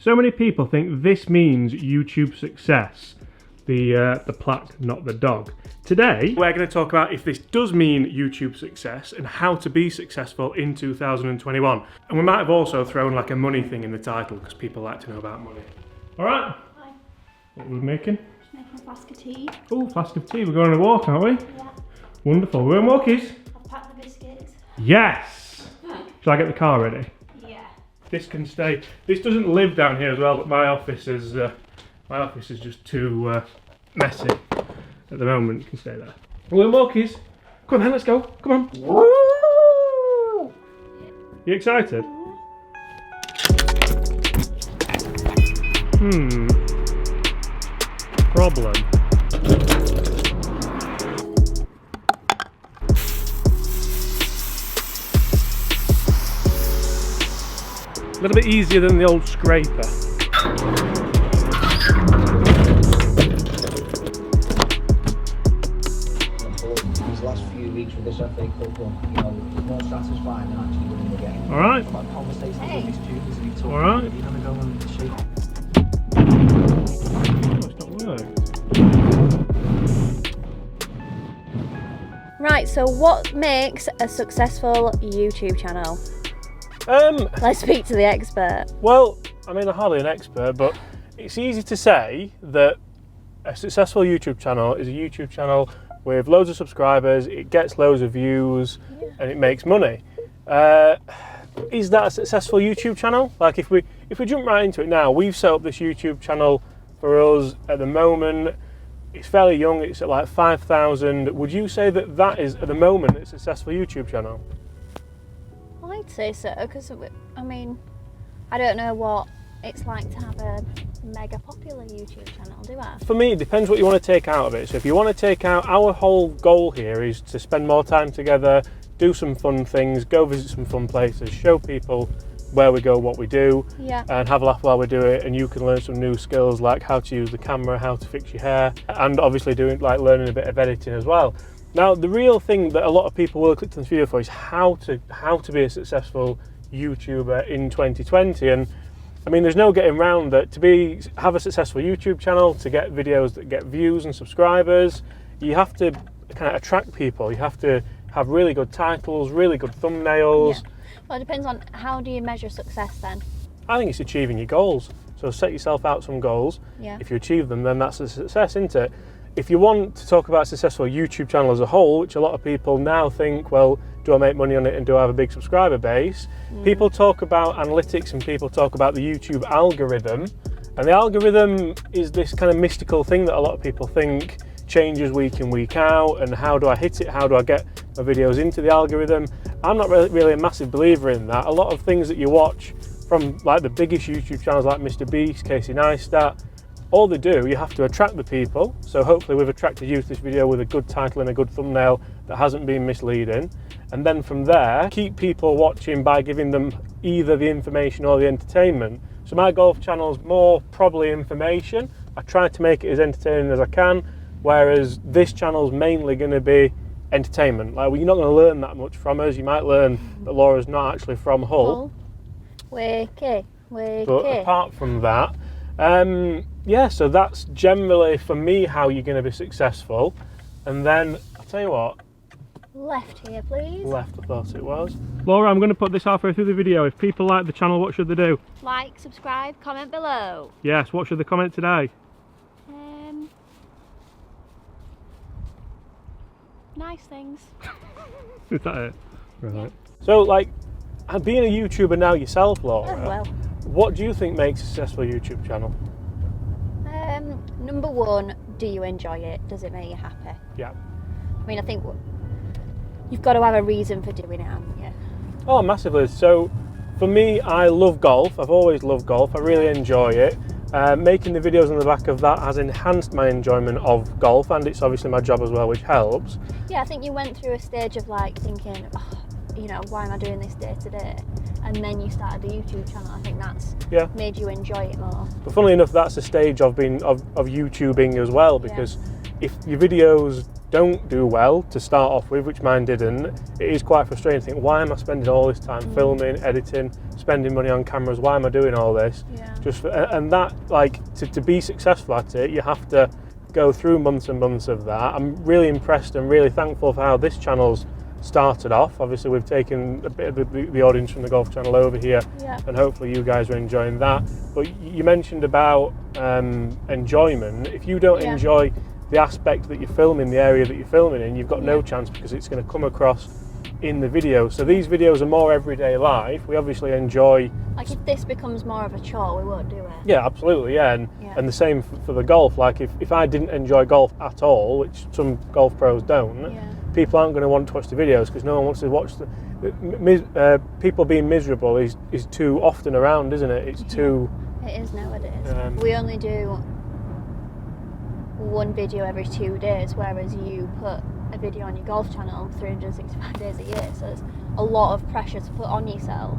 So many people think this means YouTube success. The plaque, not the dog. Today, we're going to talk about if this does mean YouTube success and how to be successful in 2021. And we might have also thrown like a money thing in the title because people like to know about money. All right. Hi. What are we making? Just making a flask of tea. Oh, flask of tea. We're going on a walk, aren't we? Yeah. Wonderful. We're on walkies. I've packed the biscuits. Yes. Shall I get the car ready? Yeah. This can stay. This doesn't live down here as well, but my office is just too messy at the moment. You can stay there. We're on walkies. Come on then, let's go. Come on. Woo! You excited? Problem. A little bit easier than the old scraper. These last few weeks with this FA Cup run, you know, it's more satisfying than actually winning the game. All right. Like conversations with these students and you talk. All right. You're gonna go and shake. It's not working. Right, so what makes a successful YouTube channel? Let's speak to the expert. Well, I mean, I'm hardly an expert, but it's easy to say that a successful YouTube channel is a YouTube channel with loads of subscribers, it gets loads of views, and it makes money. Is that a successful YouTube channel? Like, if we jump right into it now, we've set up this YouTube channel for us at the moment. It's fairly young, it's at like 5,000. Would you say that that is, at the moment, a successful YouTube channel? Well, I'd say so, because, I mean, I don't know what it's like to have a mega popular YouTube channel, do I? For me, it depends what you want to take out of it. So if you want to take out, our whole goal here is to spend more time together, do some fun things, go visit some fun places, show people where we go, what we do, and have a laugh while we do it, and you can learn some new skills like how to use the camera, how to fix your hair, and obviously doing like learning a bit of editing as well. Now, the real thing that a lot of people will click on this video for is how to be a successful YouTuber in 2020. And I mean, there's no getting around that. To have a successful YouTube channel, to get videos that get views and subscribers, you have to kind of attract people. You have to have really good titles, really good thumbnails. Yeah. Well, it depends on how do you measure success then? I think it's achieving your goals. So set yourself out some goals. Yeah. If you achieve them, then that's a success, isn't it? If you want to talk about a successful YouTube channel as a whole, which a lot of people now think, well, do I make money on it and do I have a big subscriber base? People talk about analytics and people talk about the YouTube algorithm. And the algorithm is this kind of mystical thing that a lot of people think changes week in, week out. And how do I hit it? How do I get my videos into the algorithm? I'm not really a massive believer in that. A lot of things that you watch from like the biggest YouTube channels like Mr. Beast, Casey Neistat, all they do, you have to attract the people. So hopefully we've attracted you to this video with a good title and a good thumbnail that hasn't been misleading. And then from there, keep people watching by giving them either the information or the entertainment. So my golf channel is more probably information. I try to make it as entertaining as I can, whereas this channel is mainly going to be entertainment. Like, you're not going to learn that much from us. You might learn that Laura's not actually from Hull. Wakey. But apart from that, yeah, so that's generally, for me, how you're going to be successful. And then, I'll tell you what. Left here, please. Left, I thought it was. Laura, I'm going to put this halfway through the video. If people like the channel, what should they do? Like, subscribe, comment below. Yes, what should they comment today? Nice things. Is that it? Right. Yeah. So, like, being a YouTuber now yourself, Laura, well, what do you think makes a successful YouTube channel? Number one, do you enjoy it? Does it make you happy? Yeah. I mean, I think you've got to have a reason for doing it, haven't you? Oh, massively. So, for me, I love golf. I've always loved golf. I really enjoy it. Making the videos on the back of that has enhanced my enjoyment of golf, and it's obviously my job as well, which helps. Yeah, I think you went through a stage of like thinking, oh, you know, why am I doing this day to day? and then you started the YouTube channel. I think that's made you enjoy it more. But funnily enough, that's the stage of YouTubing as well, because if your videos don't do well to start off with, which mine didn't, it is quite frustrating to think, why am I spending all this time filming, editing, spending money on cameras? Why am I doing all this? And that, like, to be successful at it, you have to go through months and months of that. I'm really impressed and really thankful for how this channel's started off. Obviously, we've taken a bit of the audience from the golf channel over here, and hopefully you guys are enjoying that. But you mentioned about enjoyment. If you don't enjoy the aspect that you're filming, the area that you're filming in, you've got no chance, because it's going to come across in the video. So these videos are more everyday life. We obviously enjoy, like, if this becomes more of a chore, we won't do it. Yeah, absolutely, and the same for the golf. Like, if I didn't enjoy golf at all, which some golf pros don't, people aren't going to want to watch the videos, because no one wants to watch people being miserable is too often around, isn't it? It's too... It is nowadays. We only do one video every 2 days, whereas you put a video on your golf channel 365 days a year, so there's a lot of pressure to put on yourself.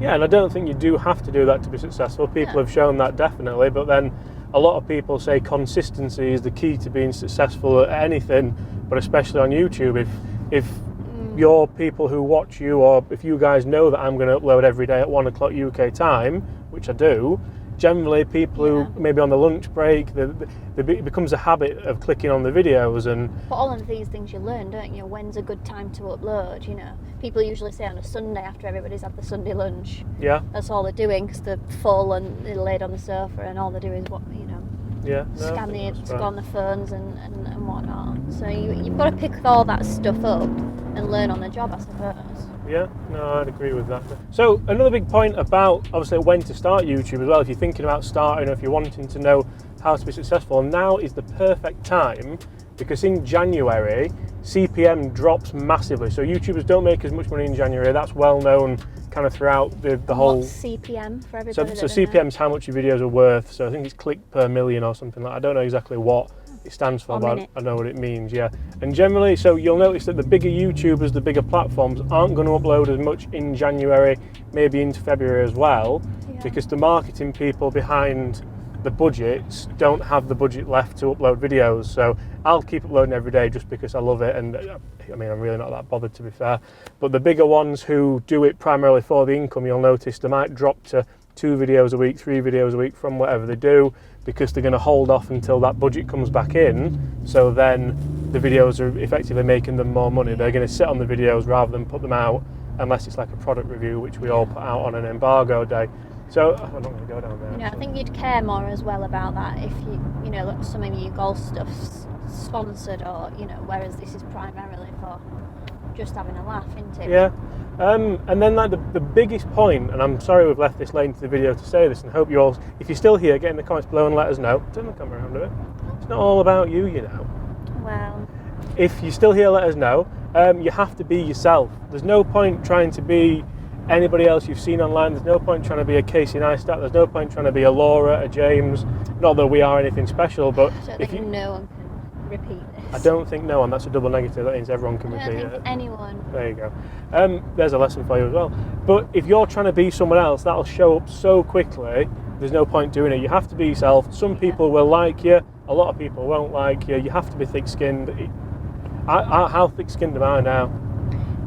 Yeah, and I don't think you do have to do that to be successful. People have shown that, definitely, but then a lot of people say consistency is the key to being successful at anything, but especially on YouTube. If your people who watch you, or if you guys know that I'm going to upload every day at 1 o'clock UK time, which I do, generally people who maybe on the lunch break, it becomes a habit of clicking on the videos. And but all of these things you learn, don't you? When's a good time to upload? You know, people usually say on a Sunday after everybody's had the Sunday lunch. Yeah, that's all they're doing, because they're full and they're laid on the sofa, and all they do is scan go on the phones and whatnot. So you've got to pick all that stuff up and learn on the job, I suppose. Yeah, no, I'd agree with that. So another big point about, obviously, when to start YouTube as well, if you're thinking about starting, or if you're wanting to know how to be successful, now is the perfect time, because in January, CPM drops massively. So YouTubers don't make as much money in January. That's well known kind of throughout the whole... What's CPM for everybody? So CPM is how much your videos are worth. So I think it's click per million or something like that. I don't know exactly what it stands for, but I know what it means, And generally, so you'll notice that the bigger YouTubers, the bigger platforms, aren't going to upload as much in January, maybe into February as well, because the marketing people behind the budgets don't have the budget left to upload videos. So I'll keep uploading every day just because I love it, and I mean, I'm really not that bothered, to be fair. But the bigger ones who do it primarily for the income, you'll notice they might drop to 2 videos a week, 3 videos a week from whatever they do, because they're going to hold off until that budget comes back in. So then the videos are effectively making them more money. They're going to sit on the videos rather than put them out, unless it's like a product review, which we all put out on an embargo day. So I'm not going to go down there. I think you'd care more as well about that if like some of your golf stuff's sponsored, or whereas this is primarily for just having a laugh, isn't it? Yeah. And then like the biggest point, and I'm sorry we've left this late into the video to say this, and hope you all, if you're still here, get in the comments below and let us know. Turn the camera around a bit. It's not all about you, Well, if you're still here, let us know. You have to be yourself. There's no point trying to be anybody else you've seen online. There's no point trying to be a Casey Neistat. There's no point trying to be a Laura, a James. Not that we are anything special, but I don't think no one can repeat this. I don't think no one. That's a double negative. That means everyone can repeat it. I don't think anyone. There you go. There's a lesson for you as well. But if you're trying to be someone else, that'll show up so quickly. There's no point doing it. You have to be yourself. Some people will like you. A lot of people won't like you. You have to be thick-skinned. How thick-skinned am I now?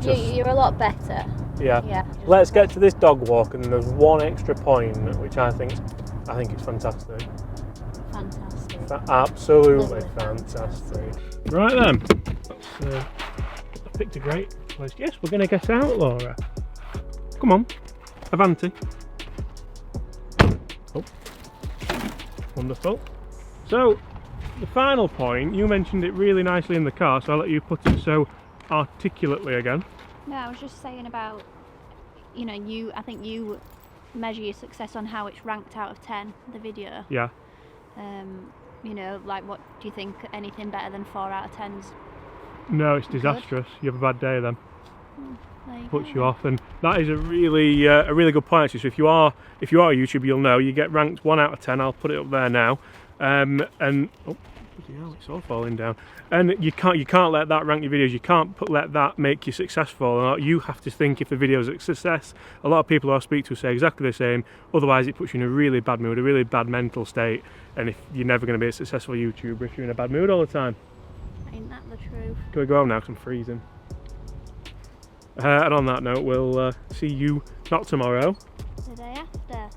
You're a lot better. Yeah. Let's get to this dog walk, and there's one extra point which I think is fantastic. Fantastic. Absolutely fantastic. Right then, I picked a great place. Yes, we're going to get out, Laura. Come on, Avanti. Oh, wonderful. So, the final point, you mentioned it really nicely in the car, so I'll let you put it so articulately again. No, I was just saying about, I think you measure your success on how it's ranked out of 10, the video. Yeah. Like, what do you think, anything better than 4 out of 10's? No, it's disastrous. You have a bad day then. Puts you off, and that is a really good point actually. So if you are a YouTuber, you'll know you get ranked 1 out of 10. I'll put it up there now. And Bloody hell, it's all falling down. And you can't let that rank your videos. You can't let that make you successful. You have to think if the video is a success. A lot of people who I speak to say exactly the same. Otherwise, it puts you in a really bad mood, a really bad mental state. And if you're never going to be a successful YouTuber if you're in a bad mood all the time. Ain't that the truth? Can we go home now? Because I'm freezing. And on that note, we'll see you not tomorrow. The day after.